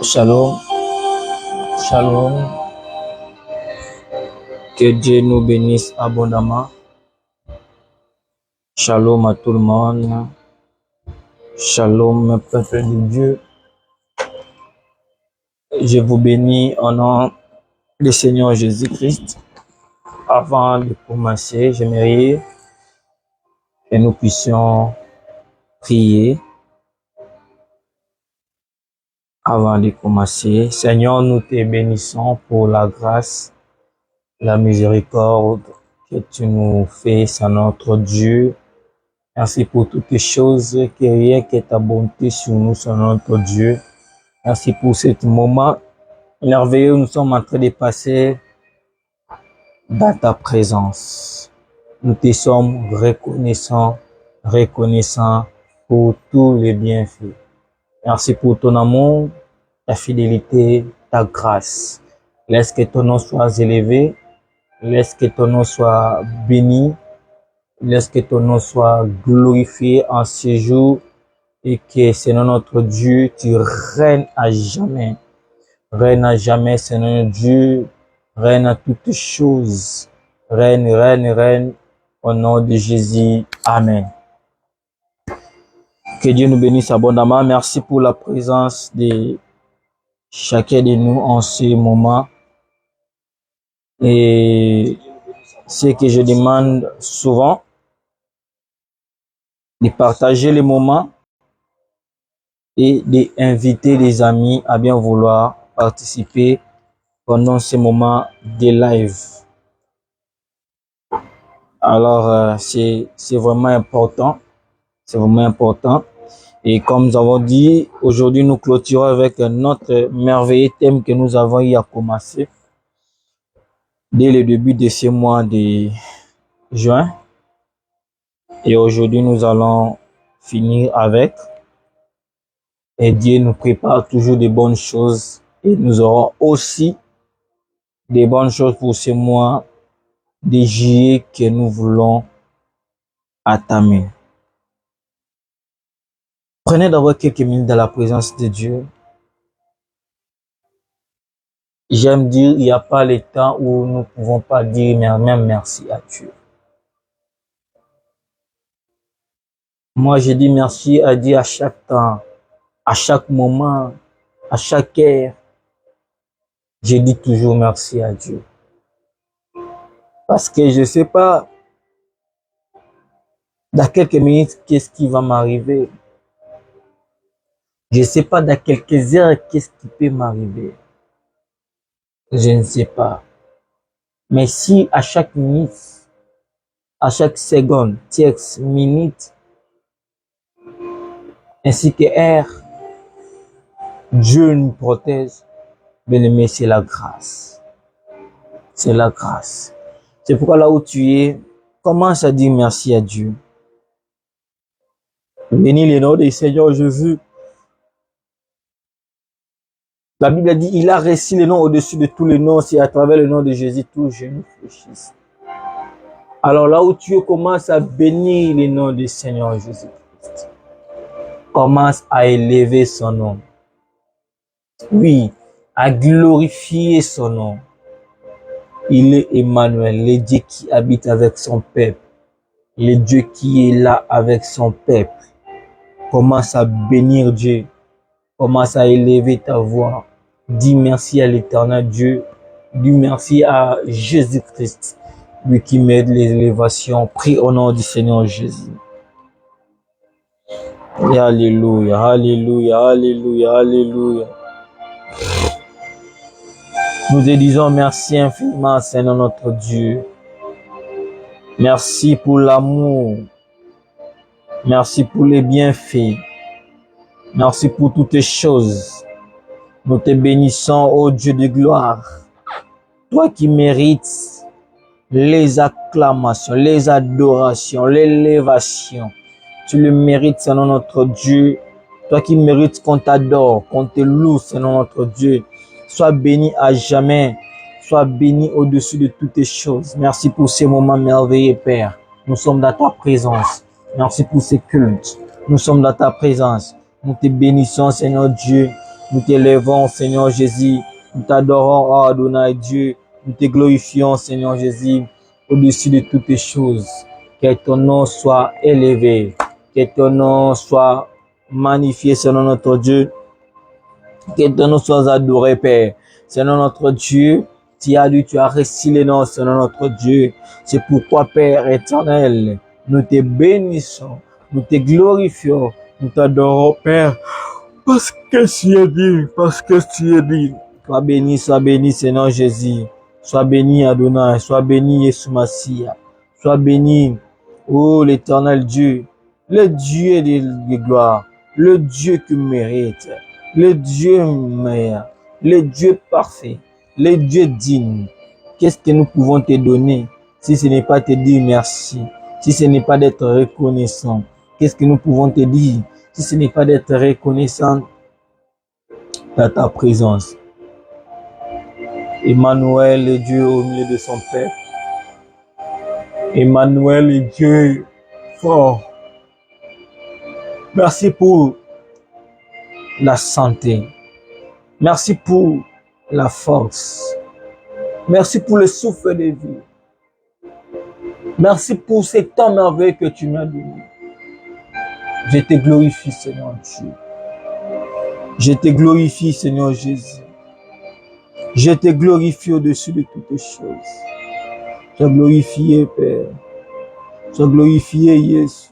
Shalom, shalom, que Dieu nous bénisse abondamment. Shalom à tout le monde, shalom peuple de Dieu. Je vous bénis au nom du Seigneur Jésus-Christ. Avant de commencer, j'aimerais que nous puissions prier. Avant de commencer, Seigneur, nous te bénissons pour la grâce, la miséricorde que tu nous fais, c'est notre Dieu. Merci pour toutes les choses, que rien que ta bonté sur nous, c'est notre Dieu. Merci pour ce moment merveilleux, nous sommes en train de passer dans ta présence. Nous te sommes reconnaissants pour tous les bienfaits. Merci pour ton amour, ta fidélité, ta grâce. Laisse que ton nom soit élevé. Laisse que ton nom soit béni. Laisse que ton nom soit glorifié en ce jour et que, Seigneur notre Dieu, tu règnes à jamais. Règne à jamais, Seigneur Dieu. Règne à toutes choses. Règne au nom de Jésus. Amen. Que Dieu nous bénisse abondamment. Merci pour la présence de chacun de nous en ce moment. Et ce que je demande souvent, de partager les moments et d'inviter les amis à bien vouloir participer pendant ces moments de live. Alors, c'est vraiment important. C'est vraiment important. Et comme nous avons dit, aujourd'hui nous clôturons avec notre merveilleux thème que nous avons eu à commencer dès le début de ce mois de juin. Et aujourd'hui nous allons finir avec. Et Dieu nous prépare toujours de bonnes choses. Et nous aurons aussi des bonnes choses pour ce mois de juillet que nous voulons entamer. Prenez d'abord quelques minutes dans la présence de Dieu. J'aime dire, il n'y a pas le temps où nous ne pouvons pas dire même merci à Dieu. Moi, je dis merci à Dieu à chaque temps, à chaque moment, à chaque heure. Je dis toujours merci à Dieu. Parce que je ne sais pas dans quelques minutes qu'est-ce qui va m'arriver. Je ne sais pas dans quelques heures qu'est-ce qui peut m'arriver. Je ne sais pas. Mais si à chaque minute, à chaque seconde, tierce, minute, ainsi que heure, Dieu nous protège, bien aimé, c'est la grâce. C'est la grâce. C'est pourquoi là où tu es, commence à dire merci à Dieu. Bénis le nom du Seigneur Jésus. La Bible dit, il a réussi le nom au-dessus de tous les noms, c'est à travers le nom de Jésus, tout genou fléchisse. Alors là où tu es, commence à bénir le nom du Seigneur Jésus-Christ. Commence à élever son nom. Oui, à glorifier son nom. Il est Emmanuel, le Dieu qui habite avec son peuple. Le Dieu qui est là avec son peuple. Commence à bénir Dieu. Commence à élever ta voix. Dis merci à l'éternel Dieu. Dis merci à Jésus-Christ, lui qui m'aide l'élévation. Prie au nom du Seigneur Jésus. Et alléluia, alléluia, alléluia, alléluia. Nous te disons merci infiniment, Seigneur notre Dieu. Merci pour l'amour. Merci pour les bienfaits. Merci pour toutes les choses. Nous te bénissons, ô Dieu de gloire. Toi qui mérites les acclamations, les adorations, l'élévation. Tu le mérites, Seigneur notre Dieu. Toi qui mérites qu'on t'adore, qu'on te loue, Seigneur notre Dieu. Sois béni à jamais. Sois béni au-dessus de toutes les choses. Merci pour ces moments merveilleux, Père. Nous sommes dans ta présence. Merci pour ces cultes. Nous sommes dans ta présence. Nous te bénissons, Seigneur Dieu. Nous t'élevons, Seigneur Jésus. Nous t'adorons, oh Adonai Dieu. Nous te glorifions, Seigneur Jésus, au-dessus de toutes les choses. Que ton nom soit élevé. Que ton nom soit magnifié, Seigneur notre Dieu. Que ton nom soit adoré, Père. Seigneur notre Dieu, tu as dit, tu as récit les noms, Seigneur notre Dieu. C'est pourquoi, Père éternel, nous te bénissons, nous te glorifions, nous t'adorons, Père, parce que tu es dit, parce que tu es dit. Sois béni, Seigneur Jésus. Sois béni, Adonai. Sois béni, Yeshua Massia. Sois béni, oh l'éternel Dieu, le Dieu de gloire, le Dieu qui mérite, le Dieu meilleur, le Dieu parfait, le Dieu digne. Qu'est-ce que nous pouvons te donner si ce n'est pas te dire merci, si ce n'est pas d'être reconnaissant? Qu'est-ce que nous pouvons te dire si ce n'est pas d'être reconnaissant dans ta présence? Emmanuel est Dieu au milieu de son peuple. Emmanuel est Dieu fort. Merci pour la santé. Merci pour la force. Merci pour le souffle de vie. Merci pour ce temps merveilleux que tu m'as donné. Je te glorifie, Seigneur Dieu. Je te glorifie, Seigneur Jésus. Je te glorifie au-dessus de toutes choses. Sois glorifié, Père. Sois glorifié, Jésus.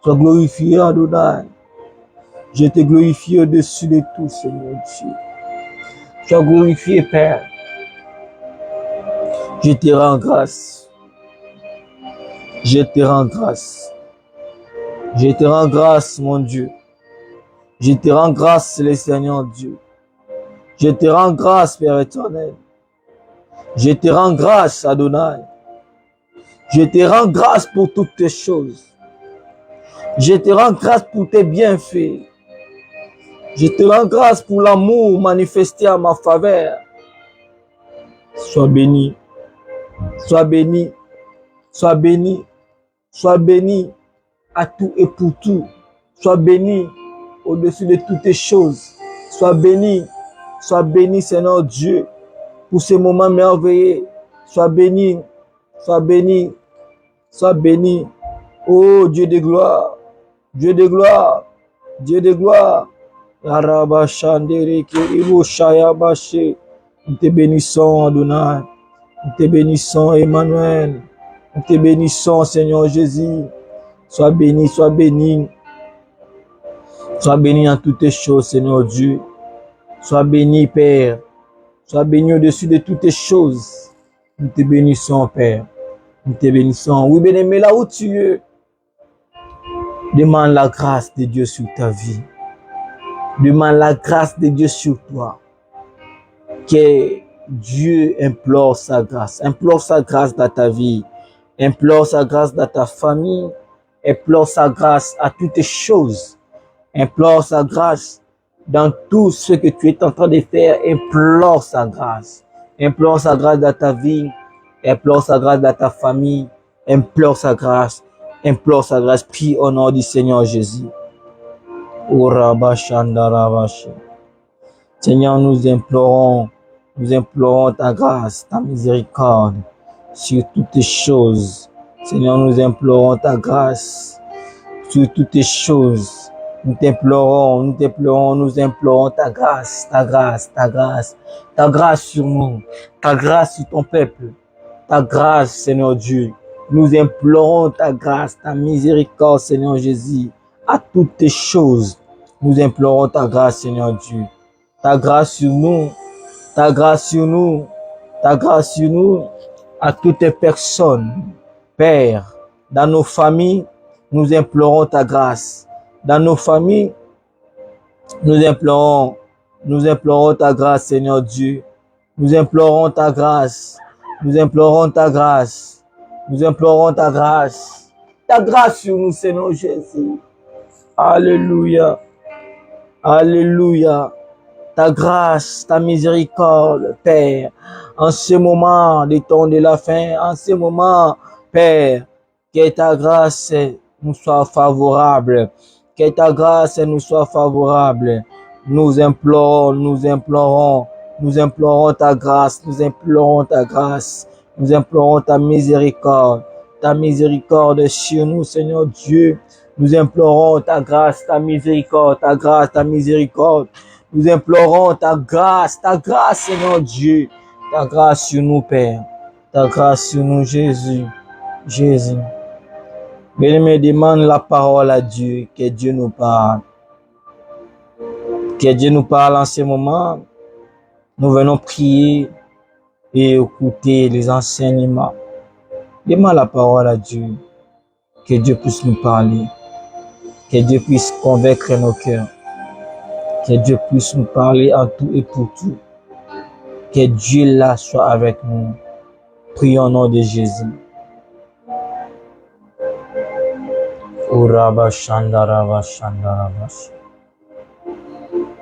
Sois glorifié, Adonai. Je te glorifie au-dessus de tout, Seigneur Dieu. Sois glorifié, Père. Je te rends grâce. Je te rends grâce. Je te rends grâce, mon Dieu. Je te rends grâce, le Seigneur Dieu. Je te rends grâce, Père éternel. Je te rends grâce, Adonai. Je te rends grâce pour toutes tes choses. Je te rends grâce pour tes bienfaits. Je te rends grâce pour l'amour manifesté à ma faveur. Sois béni. Sois béni. Sois béni. Sois béni à tout et pour tout. Sois béni au-dessus de toutes tes choses. Sois béni. Sois béni, Seigneur Dieu, pour ce moment merveilleux. Sois béni. Sois béni. Sois béni. Oh Dieu de gloire. Dieu de gloire. Dieu de gloire. Nous te bénissons, Adonai. Nous te bénissons, Emmanuel. Nous te bénissons, Seigneur Jésus. Sois béni, sois béni. Sois béni en toutes choses, Seigneur Dieu. Sois béni, Père. Sois béni au-dessus de toutes choses. Nous te bénissons, Père. Nous te bénissons. Oui, bien-aimé, là où tu es, demande la grâce de Dieu sur ta vie. Demande la grâce de Dieu sur toi. Que Dieu implore sa grâce. Implore sa grâce dans ta vie. Implore sa grâce dans ta famille. Implore sa grâce à toutes choses. Implore sa grâce dans tout ce que tu es en train de faire. Implore sa grâce. Implore sa grâce dans ta vie. Implore sa grâce dans ta famille. Implore sa grâce. Implore sa grâce. Prie au nom du Seigneur Jésus. Seigneur, nous implorons ta grâce, ta miséricorde sur toutes les choses. Seigneur, nous implorons ta grâce sur toutes les choses. Nous implorons ta grâce, ta grâce sur nous, ta grâce sur ton peuple, ta grâce, Seigneur Dieu. Nous implorons ta grâce, ta miséricorde, Seigneur Jésus, à toutes tes choses. Nous implorons ta grâce, Seigneur Dieu. Ta grâce sur nous, ta grâce sur nous, ta grâce sur nous, à toutes les personnes. Père, dans nos familles, nous implorons ta grâce. Dans nos familles, nous implorons ta grâce, Seigneur Dieu. Nous implorons ta grâce. Nous implorons ta grâce. Nous implorons ta grâce. Ta grâce sur nous, Seigneur Jésus. Alléluia. Alléluia. Ta grâce, ta miséricorde, Père, en ce moment des temps de la fin, en ce moment, Père, que ta grâce nous soit favorable, que ta grâce nous soit favorable. nous implorons, nous implorons, nous implorons ta grâce, nous implorons ta grâce, nous implorons ta miséricorde sur nous, Seigneur Dieu. Nous implorons ta grâce, ta miséricorde, ta grâce, ta miséricorde. Nous implorons ta grâce, Seigneur Dieu. Ta grâce sur nous, Père. Ta grâce sur nous, Jésus. Jésus. Bien-aimé, demande la parole à Dieu, que Dieu nous parle. Que Dieu nous parle en ce moment. Nous venons prier et écouter les enseignements. Demande la parole à Dieu. Que Dieu puisse nous parler. Que Dieu puisse convaincre nos cœurs. Que Dieu puisse nous parler en tout et pour tout. Que Dieu là soit avec nous. Prions au nom de Jésus. Oraba Shandaraba Shandaraba.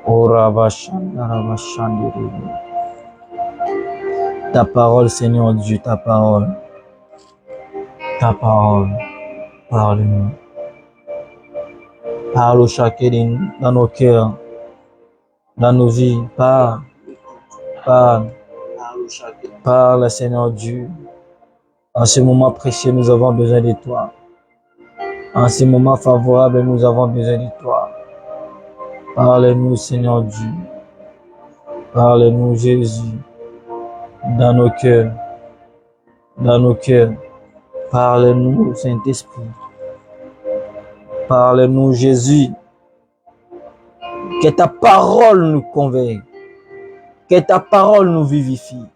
Oraba Shandaraba Shandaraba. Ta parole, Seigneur Dieu, ta parole. Ta parole. Parle-nous. Parle au chacun de nous, dans nos cœurs, dans nos vies. Parle. Parle. Parle, Seigneur Dieu. En ce moment précieux, nous avons besoin de toi. En ce moment favorable, nous avons besoin de toi. Parle-nous, Seigneur Dieu. Parle-nous, Jésus. Dans nos cœurs. Dans nos cœurs. Parle-nous, Saint-Esprit. Parle-nous, Jésus. Que ta parole nous convainc. Que ta parole nous vivifie.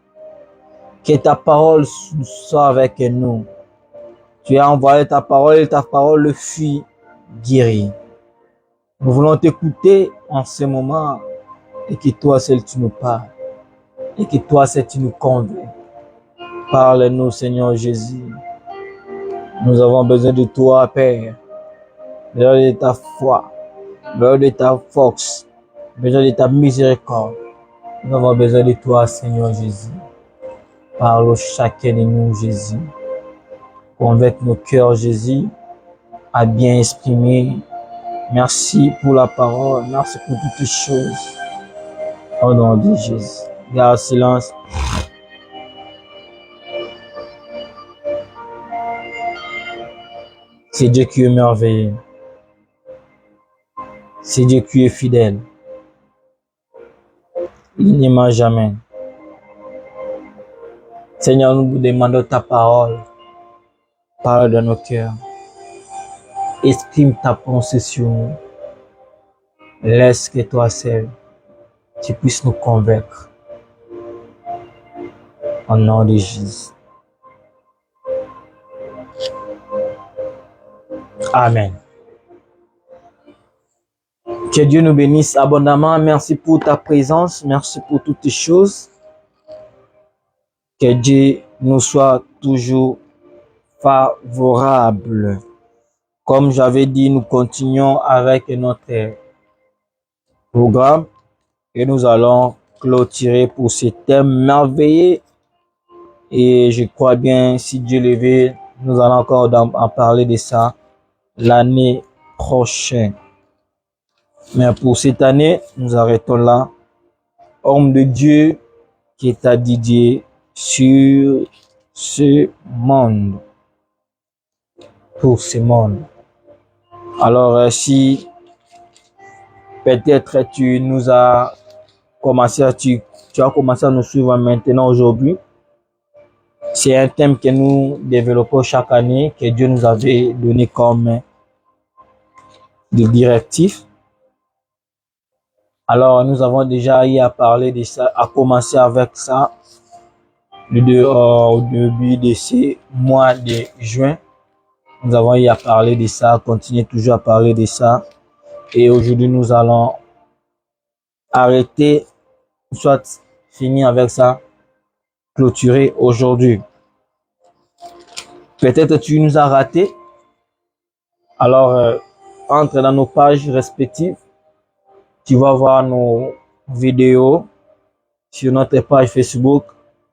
Que ta parole soit avec nous. Tu as envoyé ta parole et ta parole le fit guérir. Nous voulons t'écouter en ce moment et que toi seul tu nous parles. Et que toi seul tu nous convaincs. Parle-nous, Seigneur Jésus. Nous avons besoin de toi, Père. Besoin de ta foi. Besoin de ta force. Besoin de ta miséricorde. Nous avons besoin de toi, Seigneur Jésus. Parle au chacun de nous, Jésus. Convainc nos cœurs, Jésus, à bien exprimer. Merci pour la parole. Merci pour toutes les choses. Au nom de Jésus. Garde silence. C'est Dieu qui est merveilleux. C'est Dieu qui est fidèle. Il ne ment jamais. Seigneur, nous vous demandons ta parole. Parle dans nos cœurs. Exprime ta pensée sur nous. Laisse que toi seul, tu puisses nous convaincre. Au nom de Jésus. Amen. Que Dieu nous bénisse abondamment. Merci pour ta présence. Merci pour toutes les choses. Que Dieu nous soit toujours favorable. Comme j'avais dit, nous continuons avec notre programme et nous allons clôturer pour ce thème merveilleux. Et je crois bien, si Dieu le veut, nous allons encore en parler de ça l'année prochaine. Mais pour cette année, nous arrêtons là. Homme de Dieu qui est à Didier sur ce monde. Pour ce monde. Alors, si peut-être tu nous as commencé tu as commencé à nous suivre maintenant aujourd'hui, c'est un thème que nous développons chaque année, que Dieu nous avait donné comme des directives. Alors, nous avons déjà eu à parler de ça, à commencer avec ça au début de ce mois de juin. Nous avons eu à parler de ça, continuer toujours à parler de ça. Et aujourd'hui, nous allons arrêter, soit finir avec ça, clôturer aujourd'hui. Peut-être tu nous as raté. Alors, entre dans nos pages respectives. Tu vas voir nos vidéos sur notre page Facebook,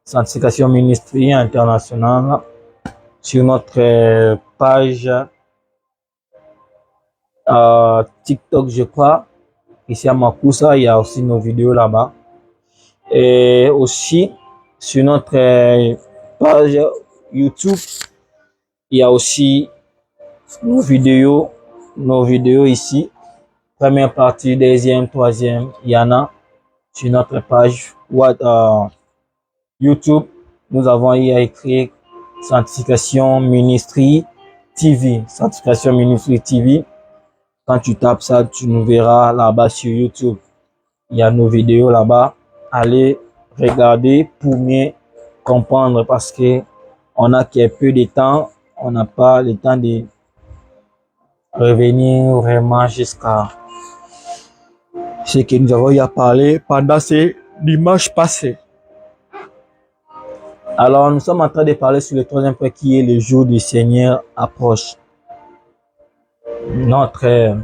Sanctification Ministry International, sur notre page TikTok, je crois, Ici à Makusa, il y a aussi nos vidéos là-bas. Et aussi, sur notre page YouTube, il y a aussi nos vidéos ici. Première partie, deuxième, troisième, il y en a sur notre page YouTube. Nous avons écrit Sanctification Ministry TV. Sanctification Ministry TV. Quand tu tapes ça, tu nous verras là-bas sur YouTube. Il y a nos vidéos là-bas. Allez regarder pour mieux comprendre parce que on a peu de temps. On n'a pas le temps de revenir vraiment jusqu'à ce que nous avons eu à parler pendant ces dimanches passés. Alors, nous sommes en train de parler sur le troisième point qui est le jour du Seigneur approche. Notre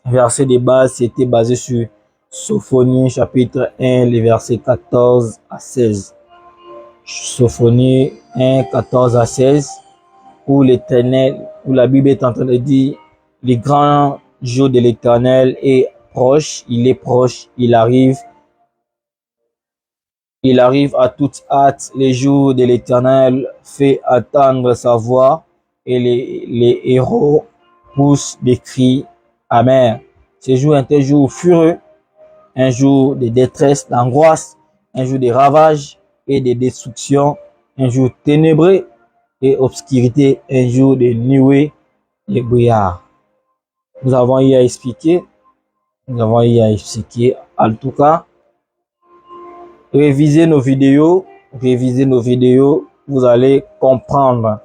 verset de base, c'était basé sur Sophonie chapitre 1, les versets 14 à 16. Sophonie 1, 14 à 16, où l'Éternel, où la Bible est en train de dire, le grand jour de l'Éternel est proche, il est proche, il arrive à toute hâte. Les jours de l'Éternel fait attendre sa voix et les héros poussent des cris amers. Ce jour est un jour furieux, un jour de détresse, d'angoisse, un jour de ravages et de destruction, un jour ténébreux et obscurité, un jour de nuées et brouillard. Nous avons eu à expliquer, en tout cas, révisez nos vidéos, vous allez comprendre.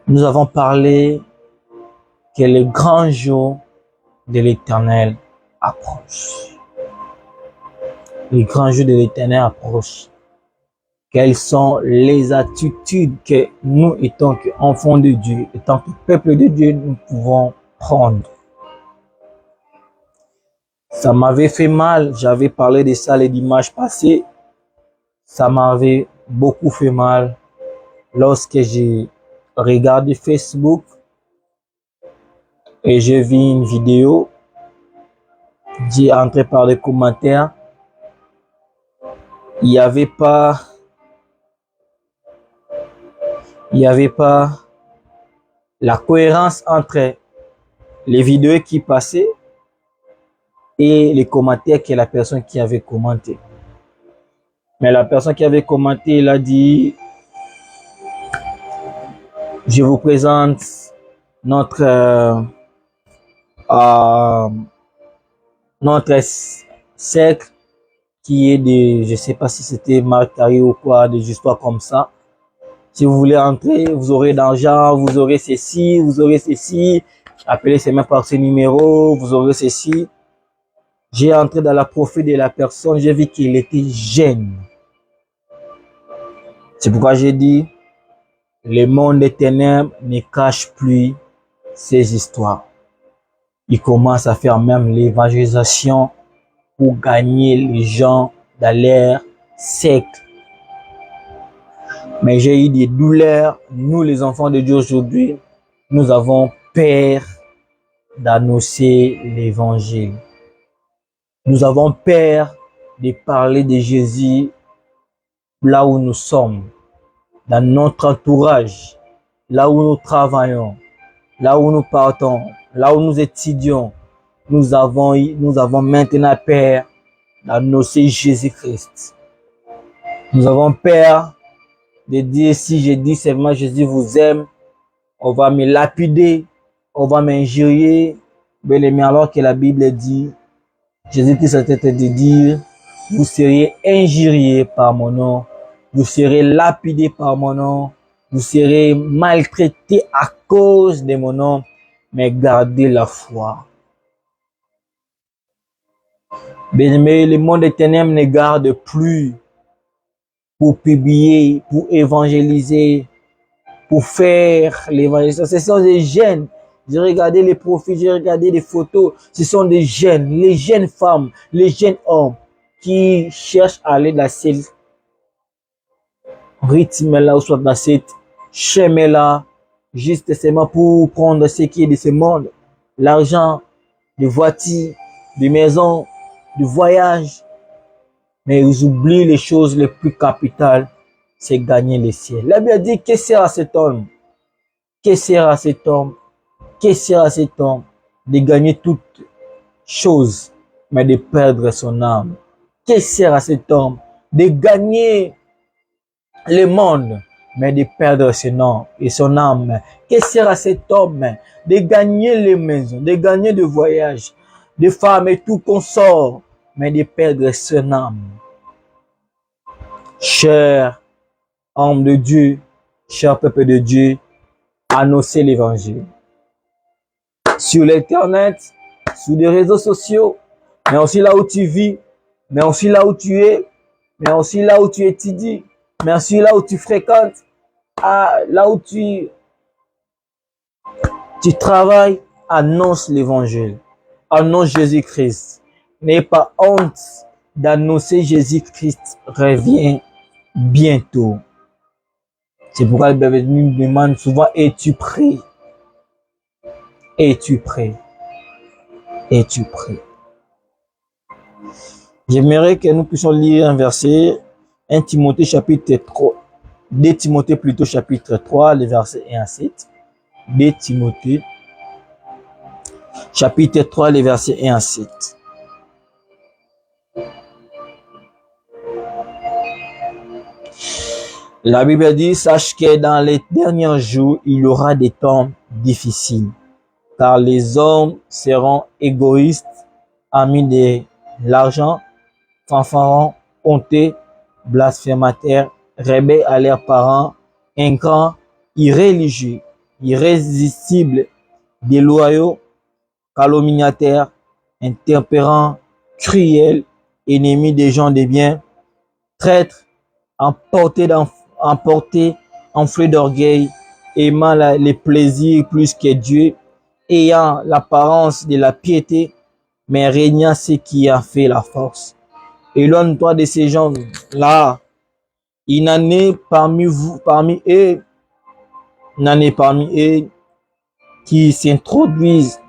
Nous avons parlé que le grand jour de l'Éternel approche. Le grand jour de l'Éternel approche. Quelles sont les attitudes que nous, étant qu'enfants de Dieu, étant que peuple de Dieu, nous pouvons prendre? Ça m'avait fait mal, j'avais parlé de ça les dimanches passés. Ça m'avait beaucoup fait mal lorsque j'ai regardé Facebook et j'ai vu une vidéo. J'ai entré par les commentaires. Il n'y avait pas la cohérence entre les vidéos qui passaient et les commentaires que la personne qui avait commenté. Mais la personne qui avait commenté, il a dit, je vous présente notre cercle qui est de, je sais pas si c'était Marc Carré ou quoi, des histoires comme ça. Si vous voulez entrer, vous aurez d'argent, vous aurez ceci, appelez ces mêmes par ce numéro, vous aurez ceci. J'ai entré dans la profil de la personne, j'ai vu qu'il était jeune. C'est pourquoi j'ai dit, le monde des ténèbres ne cache plus ces histoires. Il commence à faire même l'évangélisation pour gagner les gens dans leur secte. Mais j'ai eu des douleurs. Nous, les enfants de Dieu aujourd'hui, nous avons peur d'annoncer l'évangile. Nous avons peur de parler de Jésus là où nous sommes, dans notre entourage, là où nous travaillons, là où nous partons, là où nous étudions. Nous avons maintenant peur d'annoncer Jésus-Christ. Nous avons peur de dire, si je dis seulement Jésus vous aime, on va me lapider, on va m'injurier. Mais alors que la Bible dit, Jésus-Christ a été de dire, vous serez injuriés par mon nom, vous serez lapidés par mon nom, vous serez maltraités à cause de mon nom, mais gardez la foi. Mais le monde des ténèbres ne garde plus pour publier, pour évangéliser, pour faire l'évangélisation. Ce sont des jeunes. J'ai regardé les profils, j'ai regardé les photos. Ce sont des jeunes, les jeunes femmes, les jeunes hommes qui cherchent à aller dans ce rythme-là ou soit dans cette chemin-là, juste seulement pour prendre ce qui est de ce monde. l'argent, de voitures, de maisons, de voyages. Mais ils oublient les choses les plus capitales, c'est gagner les ciels. La Bible dit, que sert à cet homme? Que sert à cet homme? Que sert à cet homme de gagner toutes choses, mais de perdre son âme? Que sert à cet homme de gagner le monde, mais de perdre son nom et son âme? Que sert à cet homme de gagner les maisons, de gagner des voyages, des femmes et tout consort, mais de perdre son âme? Cher homme de Dieu, cher peuple de Dieu, annoncez l'évangile. Sur l'internet, sur les réseaux sociaux, mais aussi là où tu vis, mais aussi là où tu es, mais aussi là où tu étudies, mais aussi là où tu fréquentes, là où tu travailles, annonce l'évangile. Annonce Jésus-Christ. N'ayez pas honte d'annoncer Jésus-Christ revient bientôt. C'est pourquoi le Bible nous demande souvent, es-tu prêt? Es-tu prêt? Es-tu prêt? J'aimerais que nous puissions lire un verset, 1 Timothée chapitre 3, 2 Timothée plutôt chapitre 3, les versets 1 à 7. 2 Timothée chapitre 3, les versets 1 à 7. La Bible dit, sache que dans les derniers jours, il y aura des temps difficiles, car les hommes seront égoïstes, amis de l'argent, fanfarons, honteux, blasphémateurs, rebelles à leurs parents, ingrats, irréligieux, irrésistibles, déloyaux, calomniateurs, intempérants, cruels, ennemis des gens de bien, traîtres, emportés, enflés d'orgueil, aimant les plaisirs plus que Dieu, ayant l'apparence de la piété, mais régnant ce qui a fait la force. Éloigne-toi de ces gens-là. Il n'en est parmi eux qui s'introduisent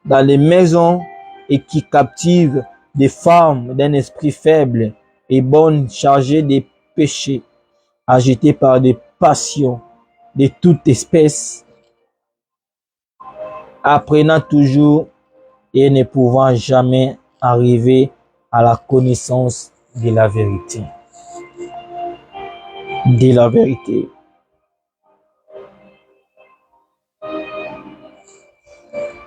dans les maisons et qui captivent des femmes d'un esprit faible et bonnes, chargées de péchés, agitées par des passions de toute espèce, apprenant toujours et ne pouvant jamais arriver à la connaissance de la vérité. De la vérité.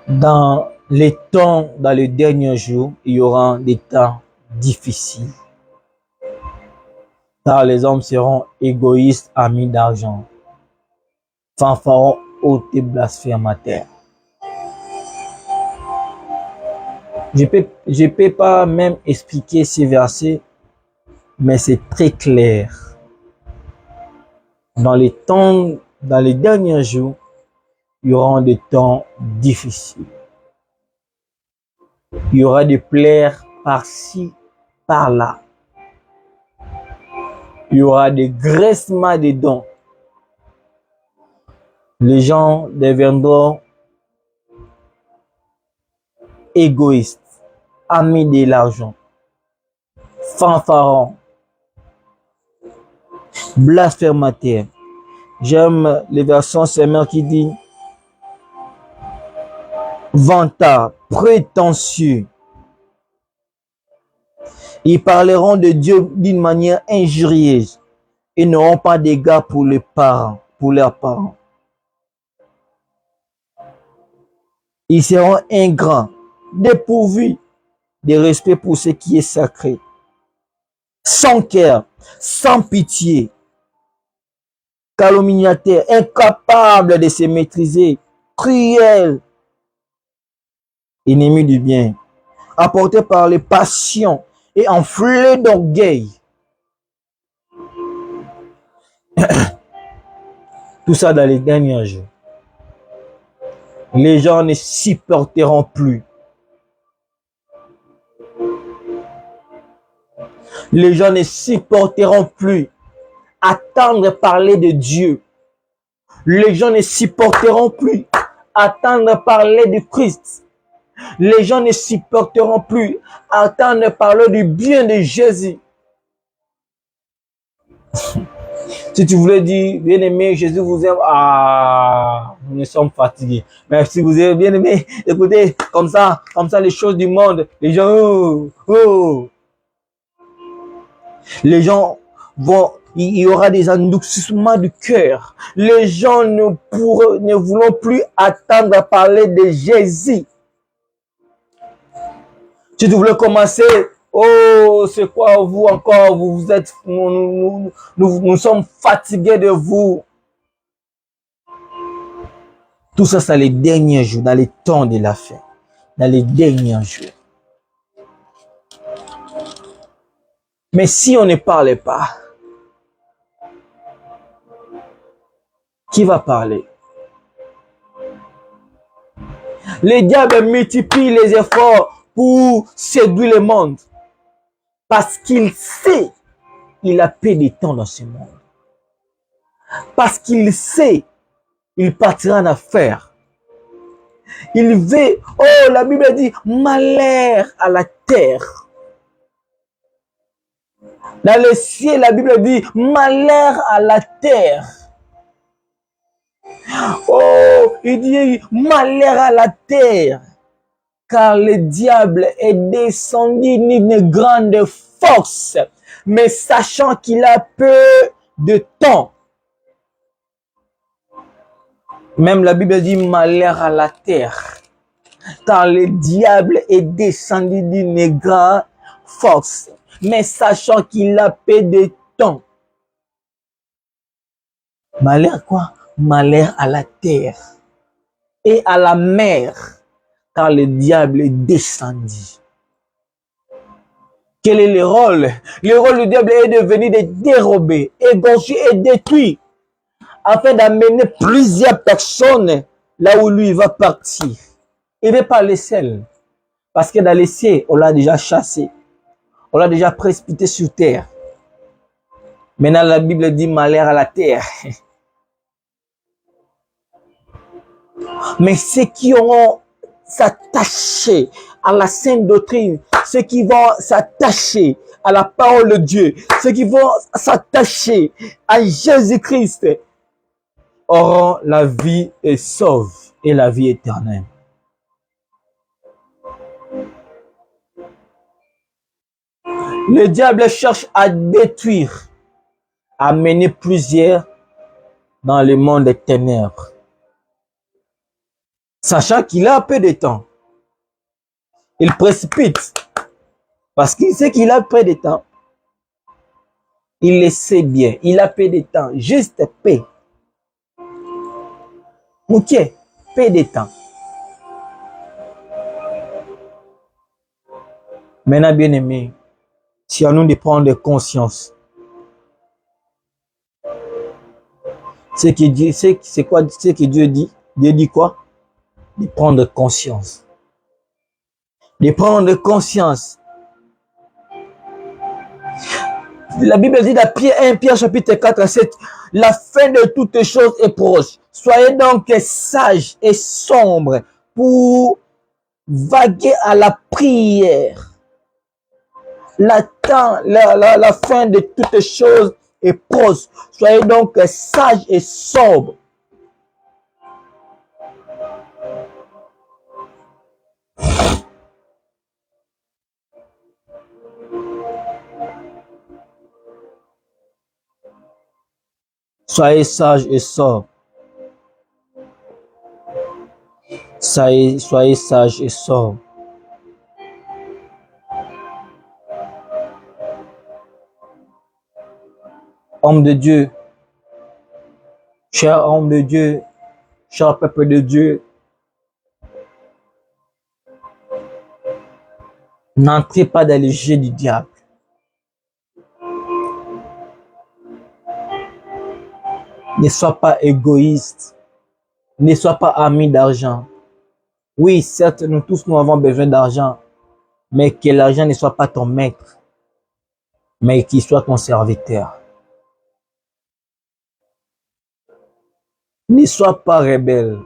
Dans les derniers jours, il y aura des temps difficiles. Car les hommes seront égoïstes, amis d'argent, fanfarons, hautes et blasphémateurs. Je peux pas même expliquer ces versets, mais c'est très clair. Dans les derniers jours, il y aura des temps difficiles. Il y aura des pleurs par-ci, par-là. Il y aura des graissements des dents. Les gens deviendront égoïstes, amis de l'argent, fanfarons, blasphémateurs. J'aime les versions Seigneur qui dit vantards, prétentieux. Ils parleront de Dieu d'une manière injurieuse et n'auront pas d'égard pour leurs parents. Ils seront ingrats, dépourvus de respect pour ce qui est sacré, sans cœur, sans pitié, calomniateurs, incapables de se maîtriser, cruels, ennemis du bien, apportés par les passions et enflés d'orgueil. Tout ça dans les derniers jours. Les gens ne supporteront plus. Les gens ne supporteront plus attendre parler de Dieu. Les gens ne supporteront plus attendre parler du Christ. Les gens ne supporteront plus attendre parler du bien de Jésus. Si tu voulais dire, bien aimé, Jésus vous aime, nous sommes fatigués. Mais si vous êtes bien aimé, écoutez, comme ça, les choses du monde, les gens, les gens vont, il y aura des endurcissements du cœur. Les gens ne voulont plus attendre parler de Jésus. Si tu voulais commencer, oh, c'est quoi vous encore, vous êtes, nous sommes fatigués de vous. Tout ça, c'est les derniers jours, dans les temps de la fin, dans les derniers jours. Mais si on ne parle pas, qui va parler? Le diable multiplie les efforts pour séduire le monde. Parce qu'il sait qu'il a peu de temps dans ce monde. Parce qu'il sait il partira en affaires. Il veut, oh, la Bible dit, malheur à la terre. Dans le ciel, la Bible dit, malheur à la terre. Oh, il dit, malheur à la terre. Car le diable est descendu d'une grande force, mais sachant qu'il a peu de temps. Même la Bible dit malheur à la terre, car le diable est descendu d'une grande force, mais sachant qu'il a peu de temps. Malheur quoi? Malheur à la terre et à la mer, car le diable est descendu. Quel est le rôle? Le rôle du diable est de venir de dérober, égorger et détruire, afin d'amener plusieurs personnes là où lui va partir. Il ne veut pas les seuls. Parce que dans les cieux, on l'a déjà chassé. On l'a déjà précipité sur terre. Maintenant, la Bible dit malheur à la terre. Mais ceux qui auront s'attaché à la sainte doctrine, ceux qui vont s'attacher à la parole de Dieu, ceux qui vont s'attacher à Jésus-Christ, auront la vie et sauve et la vie éternelle. Le diable cherche à détruire, à mener plusieurs dans le monde des ténèbres. Sachant qu'il a peu de temps, il précipite parce qu'il sait qu'il a peu de temps. Il le sait bien, il a peu de temps, juste peu. Ok, peu de temps. Maintenant, bien aimé, c'est à nous de prendre conscience. C'est quoi, ce que Dieu dit? Dieu dit quoi? De prendre conscience. De prendre conscience. La Bible dit dans 1 Pierre chapitre 4 à 7, la fin de toutes choses est proche. Soyez donc sages et sombres pour vaguer à la prière. La fin de toutes choses est proche. Soyez donc sages et sobres. Soyez sages et sobres. Soyez sages et sobres. Homme de Dieu, cher homme de Dieu, cher peuple de Dieu, n'entrez pas dans le jeu du diable. Ne sois pas égoïste. Ne sois pas ami d'argent. Oui, certes, nous tous, nous avons besoin d'argent, mais que l'argent ne soit pas ton maître, mais qu'il soit ton serviteur. Ne sois pas rebelle.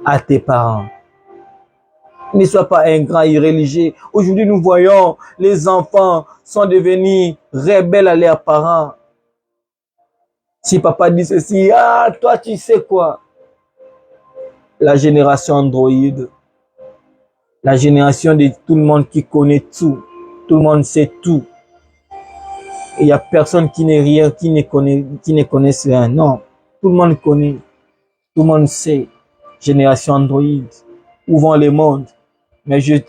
à tes parents. Ne sois pas ingrat et irréligieux. Aujourd'hui, nous voyons les enfants sont devenus rebelles à leurs parents. Si papa dit ceci, ah, toi, tu sais quoi? La génération Android, la génération de tout le monde qui connaît tout. Tout le monde sait tout. Il n'y a personne qui n'est rien, qui ne connaît rien. Non, tout le monde connaît. Tout le monde sait. Génération Android. Où vont les mondes? Mais je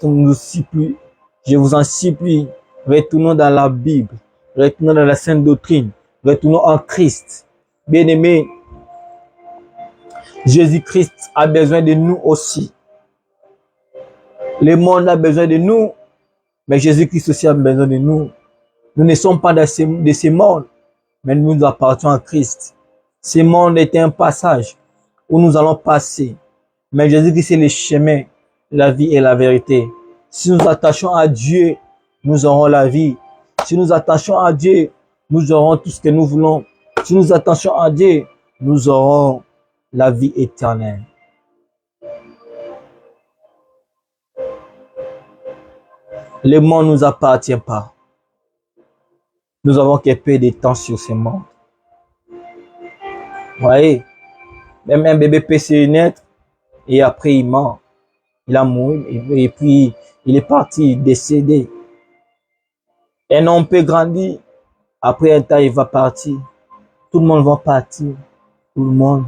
vous en supplie, retournons dans la Bible, retournons dans la Sainte Doctrine, retournons en Christ. Bien-aimés, Jésus-Christ a besoin de nous aussi. Le monde a besoin de nous, mais Jésus-Christ aussi a besoin de nous. Nous ne sommes pas de ce monde, mais nous appartenons à Christ. Ce monde est un passage où nous allons passer, mais Jésus-Christ est le chemin, la vie et la vérité. Si nous attachons à Dieu, nous aurons la vie. Si nous attachons à Dieu, nous aurons tout ce que nous voulons. Si nous attachons à Dieu, nous aurons la vie éternelle. Le monde ne nous appartient pas. Nous avons que peu de temps sur ce monde. Vous voyez, même un bébé peut se naître et après il meurt. Il a mouru et puis il est parti, décédé. Un homme peut grandir, après un temps il va partir. Tout le monde va partir. Tout le monde.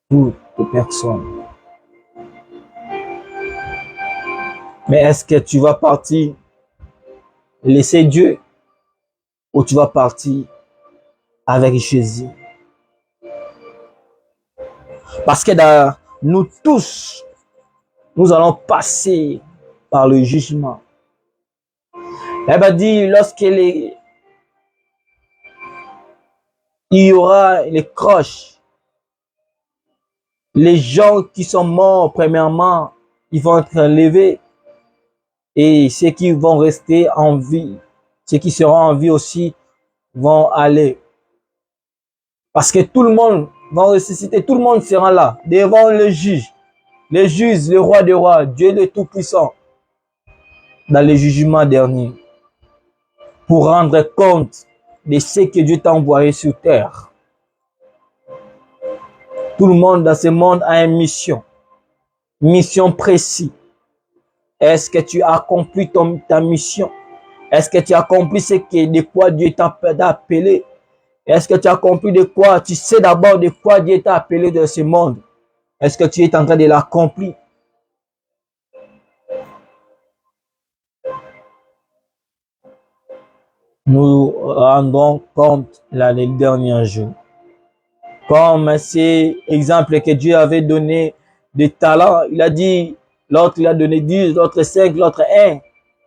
Toutes les personnes. Mais est-ce que tu vas partir, laisser Dieu, ou tu vas partir avec Jésus? Parce que nous tous, nous allons passer par le jugement. Elle va dire, il y aura les croches, les gens qui sont morts, premièrement, ils vont être enlevés. Et ceux qui vont rester en vie, ceux qui seront en vie aussi, vont aller. Parce que tout le monde va ressusciter, tout le monde sera là, devant le juge, le roi des rois, Dieu le Tout-Puissant, dans le jugement dernier, pour rendre compte de ce que Dieu t'a envoyé sur terre. Tout le monde dans ce monde a une mission précise. Est-ce que tu as accompli ta mission? Est-ce que tu as accompli de quoi Dieu t'a appelé? Est-ce que tu as accompli de quoi? Tu sais d'abord de quoi Dieu t'a appelé dans ce monde. Est-ce que tu es en train de l'accomplir? Nous rendons compte là les derniers jours. Comme ces exemples que Dieu avait donné des talents, il a dit, l'autre il a donné 10, l'autre 5, l'autre 1.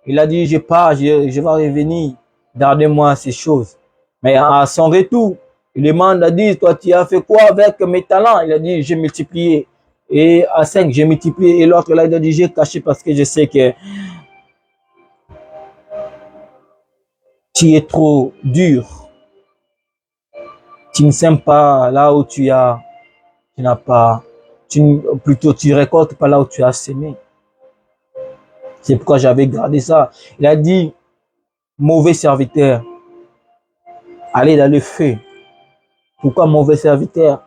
Il a dit, je pars, je vais revenir, gardez-moi ces choses. Mais à son retour, il demande à dire, toi tu as fait quoi avec mes talents? Il a dit, j'ai multiplié. Et à 5, j'ai multiplié. Et l'autre là, il a dit, j'ai caché parce que je sais que tu es trop dur. Tu ne sèmes pas là où tu n'as pas, plutôt tu récoltes pas là où tu as semé. C'est pourquoi j'avais gardé ça. Il a dit, mauvais serviteur, allez dans le feu. Pourquoi mauvais serviteur?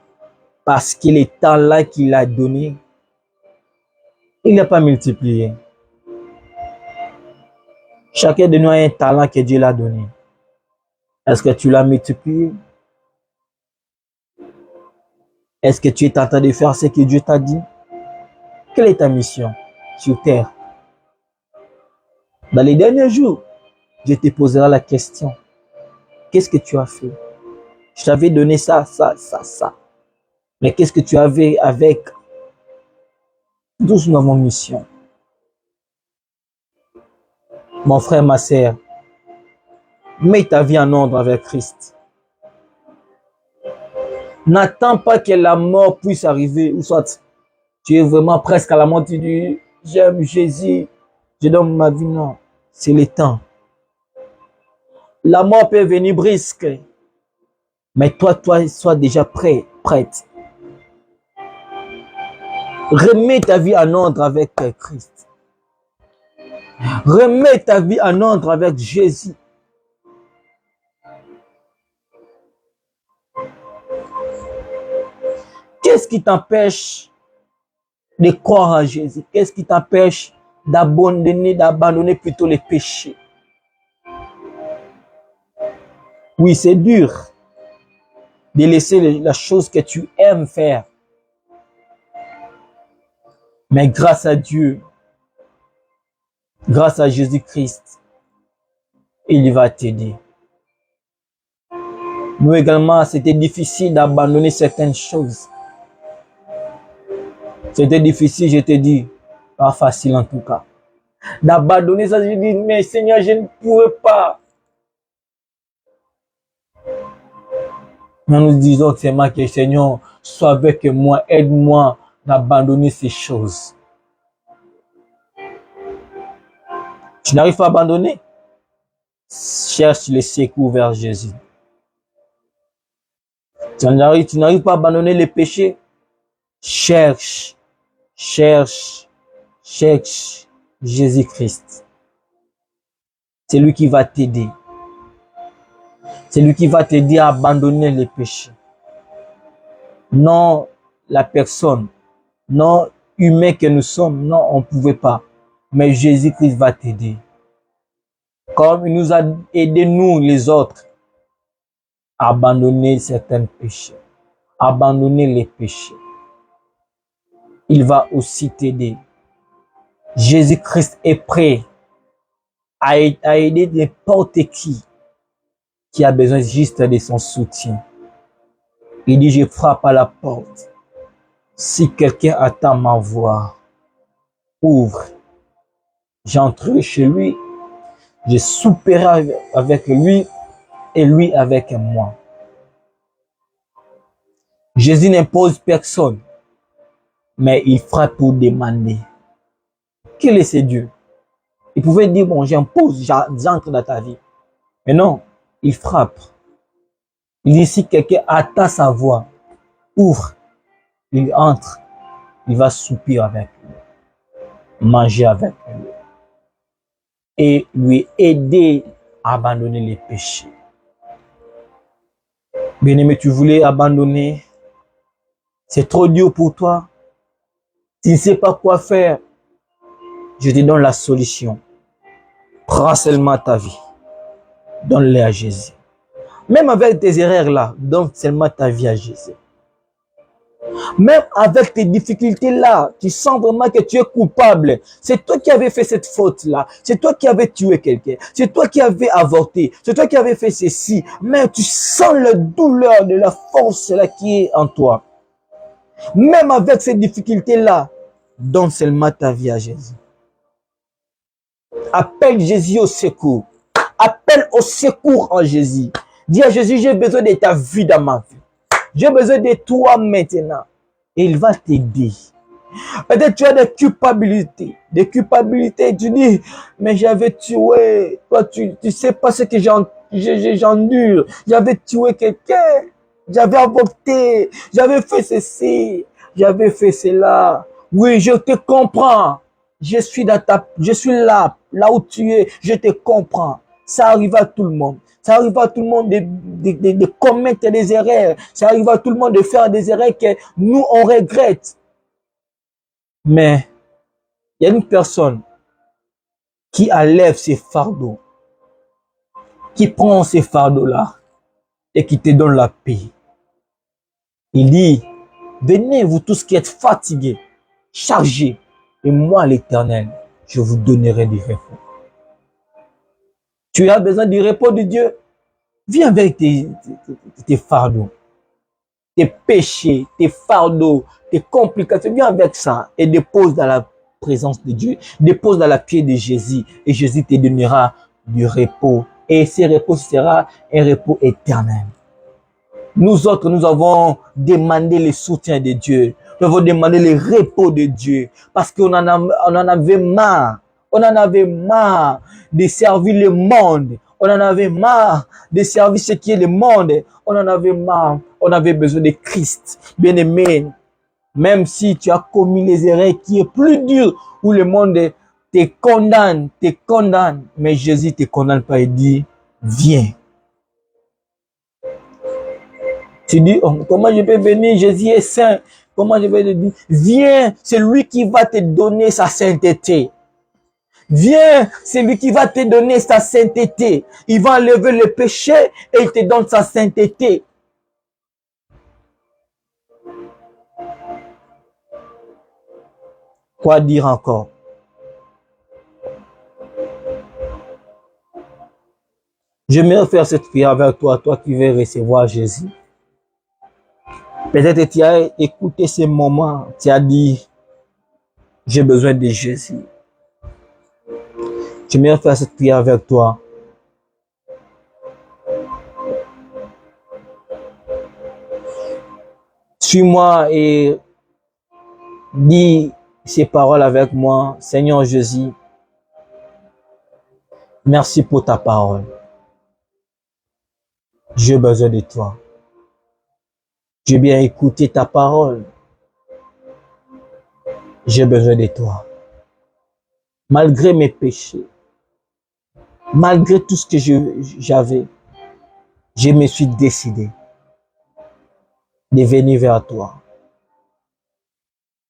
Parce que les talents qu'il a donné, il n'a pas multiplié. Chacun de nous a un talent que Dieu l'a donné. Est-ce que tu l'as multiplié? Est-ce que tu es en train de faire ce que Dieu t'a dit? Quelle est ta mission sur terre? Dans les derniers jours, je te poserai la question. Qu'est-ce que tu as fait? Je t'avais donné ça. Mais qu'est-ce que tu avais avec? Tous nous avons mission. Mon frère, ma sœur, mets ta vie en ordre avec Christ. N'attends pas que la mort puisse arriver, ou soit tu es vraiment presque à la mort, tu dis, j'aime Jésus, je donne ma vie. Non, c'est le temps. La mort peut venir brisque, mais toi, sois déjà prête. Remets ta vie en ordre avec Christ. Remets ta vie en ordre avec Jésus. Qu'est-ce qui t'empêche de croire en Jésus? Qu'est-ce qui t'empêche d'abandonner plutôt les péchés? Oui, c'est dur de laisser la chose que tu aimes faire. Mais grâce à Dieu, grâce à Jésus-Christ, il va t'aider. Nous également, c'était difficile d'abandonner certaines choses. C'était difficile, je te dis, pas facile en tout cas. D'abandonner ça, je dis, mais Seigneur, je ne pourrais pas. Nous disons seulement que Seigneur, sois avec moi, aide-moi d'abandonner ces choses. Tu n'arrives pas à abandonner? Cherche le secours vers Jésus. Tu n'arrives pas à abandonner les péchés? Cherche Jésus-Christ. C'est lui qui va t'aider. C'est lui qui va t'aider à abandonner les péchés. Non la personne, non humain que nous sommes, non, on ne pouvait pas. Mais Jésus-Christ va t'aider. Comme il nous a aidé, nous les autres, à abandonner certains péchés. Abandonner les péchés. Il va aussi t'aider. Jésus-Christ est prêt à aider n'importe qui a besoin juste de son soutien. Il dit, je frappe à la porte. Si quelqu'un attend ma voix, ouvre. J'entrerai chez lui, je souperai avec lui et lui avec moi. Jésus n'impose personne, mais il frappe pour demander. Quel est ce Dieu? Il pouvait dire, bon, j'impose, j'entre dans ta vie. Mais non, il frappe. Il dit, si quelqu'un attend sa voix, ouvre, il entre, il va souper avec lui, manger avec lui et lui aider à abandonner les péchés. Bien-aimé, tu voulais abandonner, c'est trop dur pour toi, tu ne sais pas quoi faire, je te donne la solution. Prends seulement ta vie, donne-la à Jésus. Même avec tes erreurs là, donne seulement ta vie à Jésus. Même avec tes difficultés là, tu sens vraiment que tu es coupable. C'est toi qui avais fait cette faute là. C'est toi qui avais tué quelqu'un. C'est toi qui avais avorté. C'est toi qui avais fait ceci. Mais tu sens la douleur de la force là qui est en toi. Même avec ces difficultés là, donne seulement ta vie à Jésus. Appelle Jésus au secours. Appelle au secours en Jésus. Dis à Jésus, j'ai besoin de ta vie dans ma vie. J'ai besoin de toi maintenant. Et il va t'aider. Peut-être tu as des culpabilités. Tu dis, mais j'avais tué. Toi, tu sais pas ce que j'endure. J'avais tué quelqu'un. J'avais avorté. J'avais fait ceci. J'avais fait cela. Oui, je te comprends. Je suis là où tu es. Je te comprends. Ça arrive à tout le monde. Ça arrive à tout le monde de commettre des erreurs. Ça arrive à tout le monde de faire des erreurs que nous, on regrette. Mais il y a une personne qui enlève ses fardeaux, qui prend ces fardeaux-là et qui te donne la paix. Il dit, venez vous tous qui êtes fatigués, chargés, et moi l'Éternel, je vous donnerai du repos. Tu as besoin du repos de Dieu? Viens avec tes fardeaux, tes péchés, tes fardeaux, tes complications. Viens avec ça et dépose dans la présence de Dieu. Dépose dans la pied de Jésus et Jésus te donnera du repos. Et ce repos sera un repos éternel. Nous autres, nous avons demandé le soutien de Dieu. Nous avons demandé le repos de Dieu parce qu'on en avait marre. On en avait marre de servir le monde. On en avait marre de servir ce qui est le monde. On en avait marre. On avait besoin de Christ. Bien-aimé, Même si tu as commis les erreurs qui est plus dur, où le monde te condamne, mais Jésus te condamne pas et dit, viens. Tu dis, oh, comment je peux venir? Jésus est saint. Comment je vais te dire? Viens, c'est lui qui va te donner sa sainteté. Viens, c'est lui qui va te donner sa sainteté. Il va enlever le péché et il te donne sa sainteté. Quoi dire encore? J'aimerais faire cette prière avec toi, toi qui veux recevoir Jésus. Peut-être que tu as écouté ce moment, tu as dit, j'ai besoin de Jésus. J'aimerais faire cette prière avec toi. Suis-moi et dis ces paroles avec moi. Seigneur Jésus, merci pour ta parole. J'ai besoin de toi. J'ai bien écouté ta parole. J'ai besoin de toi. Malgré mes péchés, malgré tout ce que j'avais, je me suis décidé de venir vers toi.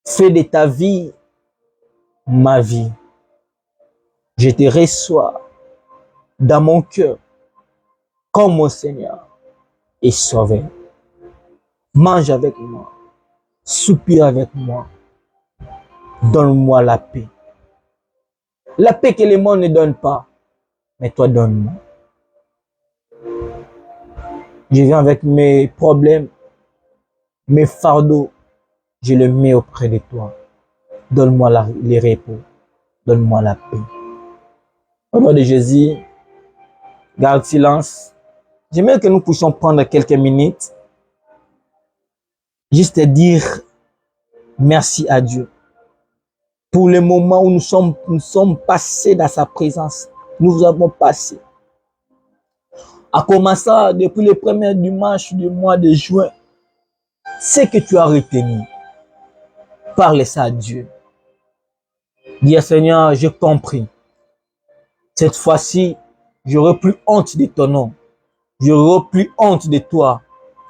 Fais de ta vie ma vie. Je te reçois dans mon cœur comme mon Seigneur et Sauveur. Mange avec moi, soupire avec moi, donne-moi la paix. La paix que le monde ne donne pas, mais toi donne-moi. Je viens avec mes problèmes, mes fardeaux, je les mets auprès de toi. Donne-moi les repos, donne-moi la paix. Au nom de Jésus, garde silence. J'aimerais que nous puissions prendre quelques minutes, juste dire merci à Dieu pour le moment où nous sommes passés dans sa présence. Nous avons passé. À commencer depuis le premier dimanche du mois de juin, ce que tu as retenu, parle ça à Dieu. Dis Seigneur, j'ai compris. Cette fois-ci, j'aurai plus honte de ton nom. J'aurai plus honte de toi.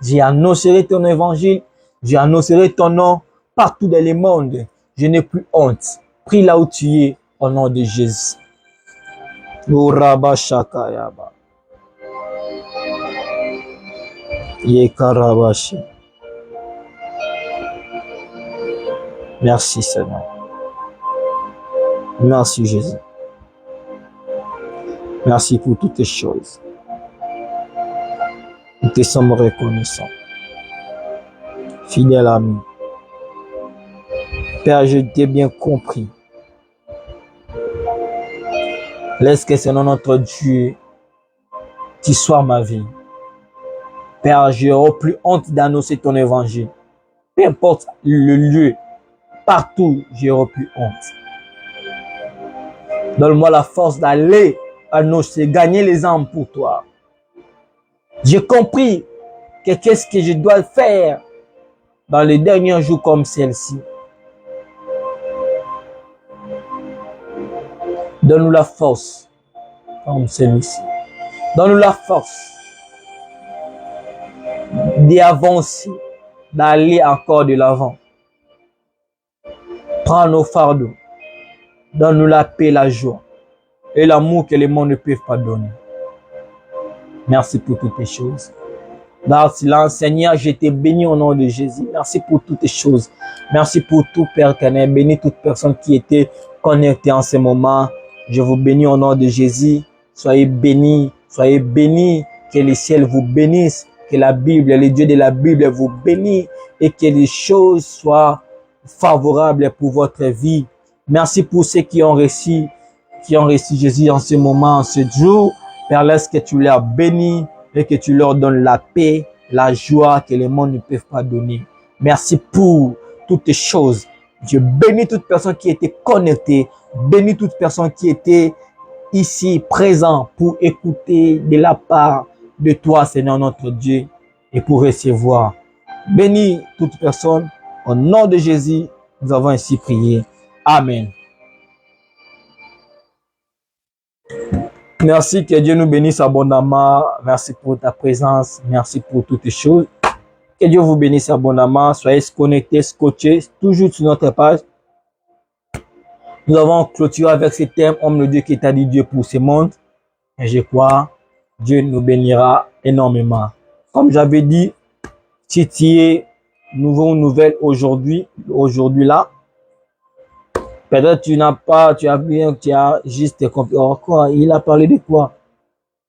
J'ai annoncé ton évangile. J'ai annoncé ton nom partout dans le monde. Je n'ai plus honte. Prie là où tu es, au nom de Jésus. Merci Seigneur. Merci Jésus. Merci pour toutes les choses. Nous te sommes reconnaissants. Fidèle ami. Père, je t'ai bien compris. Laisse que Seigneur notre Dieu, tu sois ma vie. Père, je n'aurai plus honte d'annoncer ton évangile. Peu importe le lieu, partout, je n'aurai plus honte. Donne-moi la force d'aller annoncer, gagner les âmes pour toi. J'ai compris que qu'est-ce que je dois faire dans les derniers jours comme celle-ci. Donne-nous la force comme celui-ci. Donne-nous la force d'avancer, d'aller encore de l'avant. Prends nos fardeaux. Donne-nous la paix, la joie et l'amour que les mondes ne peuvent pas donner. Merci pour toutes les choses. Dans silence, Seigneur, je te bénis au nom de Jésus. Merci pour toutes les choses. Merci pour tout, Père Canet. Bénis toute personne qui était connectée en ce moment. Je vous bénis au nom de Jésus. Soyez bénis, que les ciels vous bénissent, que la Bible, les dieux de la Bible vous bénissent et que les choses soient favorables pour votre vie. Merci pour ceux qui ont reçu Jésus en ce moment, en ce jour. Père, laisse que tu leur bénis et que tu leur donnes la paix, la joie que les mondes ne peuvent pas donner. Merci pour toutes les choses. Dieu bénis toute personne qui était connectée. Bénis toute personne qui était ici, présent pour écouter de la part de toi, Seigneur notre Dieu, et pour recevoir. Bénis toute personne Au nom de Jésus, nous avons ainsi prié. Amen. Merci, que Dieu nous bénisse abondamment. Merci pour ta présence. Merci pour toutes les choses. Que Dieu vous bénisse abondamment. Soyez connectés, scotchés, toujours sur notre page. Nous avons clôturé avec ce thème, homme de Dieu qui t'a dit Dieu pour ce monde. Et je crois, Dieu nous bénira énormément. Comme j'avais dit, si tu es nouvelle aujourd'hui là, peut-être tu as juste compris. Oh, quoi, il a parlé de quoi?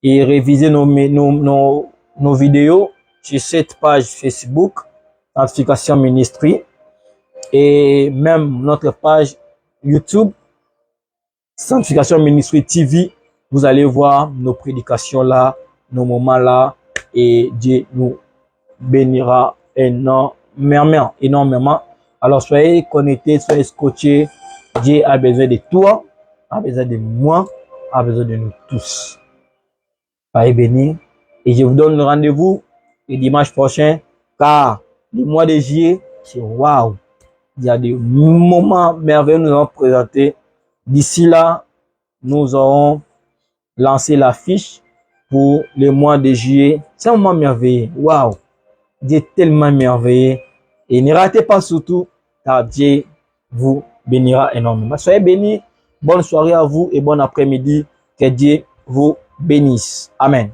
Et réviser nos vidéos sur cette page Facebook, Sanctification Ministry, et même notre page YouTube, Sanctification Ministry TV. Vous allez voir nos prédications là, nos moments là, et Dieu nous bénira énormément. Alors soyez connectés, soyez scotchés. Dieu a besoin de toi, a besoin de moi, a besoin de nous tous. Soyez bénis. Et je vous donne le rendez-vous le dimanche prochain, car le mois de juillet, c'est waouh. Il y a des moments merveilleux nous allons présenter. D'ici là, nous aurons lancé l'affiche pour le mois de juillet. C'est un moment merveilleux. Waouh. Dieu est tellement merveilleux. Et ne ratez pas surtout, car Dieu vous bénira énormément. Soyez bénis. Bonne soirée à vous et bon après-midi. Que Dieu vous bénisse. Amen.